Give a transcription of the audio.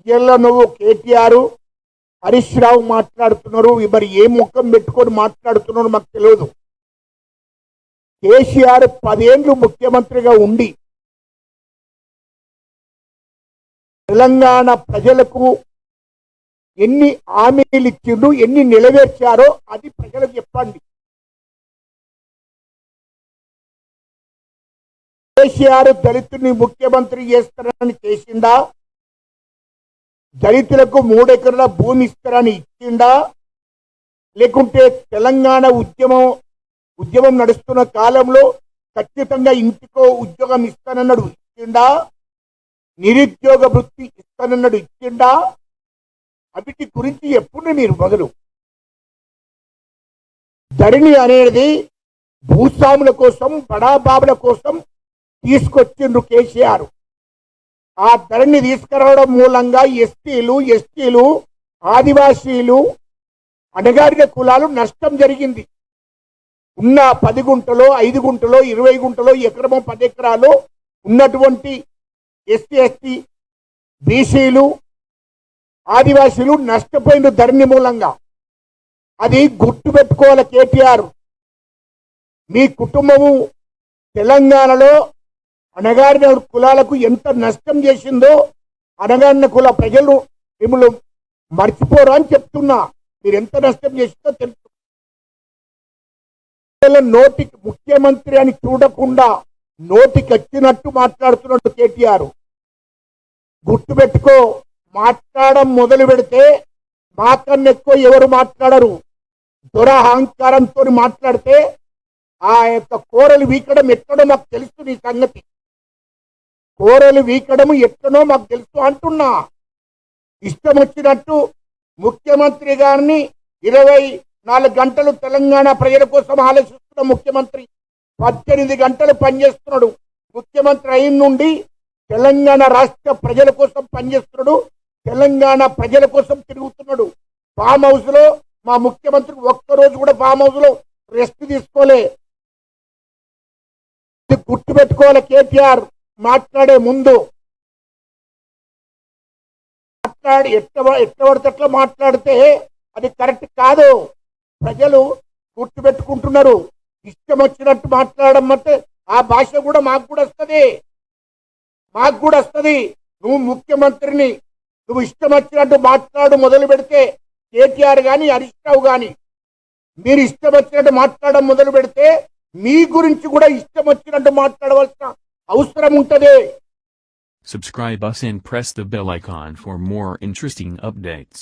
ఇలా నువ్వు కేటీఆర్ హరీష్ రావు మాట్లాడుతున్నారు, మరి ఏ ముఖం పెట్టుకొని మాట్లాడుతున్నారు మాకు తెలియదు. కేసీఆర్ 10 ఏళ్ళు ముఖ్యమంత్రిగా ఉండి తెలంగాణ ప్రజలకు ఎన్ని హామీలు ఇచ్చిండ్రు, ఎన్ని నెరవేర్చారో అది ప్రజలకు చెప్పండి. కేసీఆర్ దళితుని ముఖ్యమంత్రి చేస్తారని చేసిందా? దళితులకు 3 ఎకరాల భూమి ఇస్తారని ఇచ్చిందా? లేకుంటే తెలంగాణ ఉద్యమం నడుస్తున్న కాలంలో ఖచ్చితంగా ఇంటికో ఉద్యోగం ఇస్తానన్నాడు, ఇచ్చిండా? నిరుద్యోగ వృత్తి ఇస్తానన్నాడు, ఇచ్చిండా? వీటి గురించి ఎప్పుడు మీరు మొదలు ధరణి అనేది భూస్వాముల కోసం, బడాబాబుల కోసం తీసుకొచ్చిండ్రు కేసీఆర్. ఆ ధరణి తీసుకురావడం మూలంగా ఎస్టీలు, ఆదివాసీలు, అణగారిన కులాలు నష్టం జరిగింది. ఉన్న 10 గుంటలో 5 గుంటలో 20 గుంటలో ఎకరమో 10 ఎకరాలు ఉన్నటువంటి ఎస్టీ బీసీలు, ఆదివాసీలు నష్టపోయిన ధరణి మూలంగా. అది గుర్తుపెట్టుకోవాలి కేటీఆర్. మీ కుటుంబము తెలంగాణలో అణగారిన కులాలకు ఎంత నష్టం చేసిందో అణగారిన కుల ప్రజలు మిమ్మల్ని మర్చిపోరు అని చెప్తున్నా. మీరు ఎంత నష్టం చేసిందో తెలుసు. నోటికి ముఖ్యమంత్రి అని చూడకుండా నోటికి వచ్చినట్టు మాట్లాడుతున్నాడు కేటీఆర్. గుర్తుపెట్టుకో, మాట్లాడడం మొదలు పెడితే మాకన్నా ఎక్కువ ఎవరు మాట్లాడరు. దురహంకారంతో మాట్లాడితే ఆ యొక్క కోరలు వీకడం ఎక్కడో మాకు తెలుసు. నీ సంగతి కోరలు వీకడం ఎక్కడో మాకు తెలుసు అంటున్నా. ఇష్టం వచ్చినట్టు ముఖ్యమంత్రి గారిని 24 గంటలు తెలంగాణ ప్రజల కోసం ఆలోచిస్తున్న ముఖ్యమంత్రి 18 గంటలు పనిచేస్తున్నాడు. ముఖ్యమంత్రి అయిన నుండి తెలంగాణ రాష్ట్ర ప్రజల కోసం పనిచేస్తున్నాడు. తెలంగాణ ప్రజల కోసం తిరుగుతున్నాడు. ఫామ్ హౌస్ లో మా ముఖ్యమంత్రి ఒక్కరోజు కూడా ఫామ్ హౌస్ లో రెస్ట్ తీసుకోలే. గుర్తుపెట్టుకోవాలి కేటీఆర్. మాట్లాడే ముందు ఎట్లా మాట్లాడితే అది కరెక్ట్ కాదు. ప్రజలు గుర్తుపెట్టుకుంటున్నారు. ఇష్టం వచ్చినట్టు మాట్లాడడం అంటే ఆ భాష కూడా మాకు కూడా వస్తుంది. నువ్వు ముఖ్యమంత్రిని, నువ్వు ఇష్టం వచ్చినట్టు మాట్లాడు మొదలు పెడితే కేటీఆర్ గాని హరీష్ రావు గాని మీరు ఇష్టం వచ్చినట్టు మాట్లాడడం మొదలు పెడితే మీ గురించి కూడా ఇష్టం వచ్చినట్టు మాట్లాడవలసిన అవసరం ఉంటది. Subscribe us and press the bell icon for more interesting updates.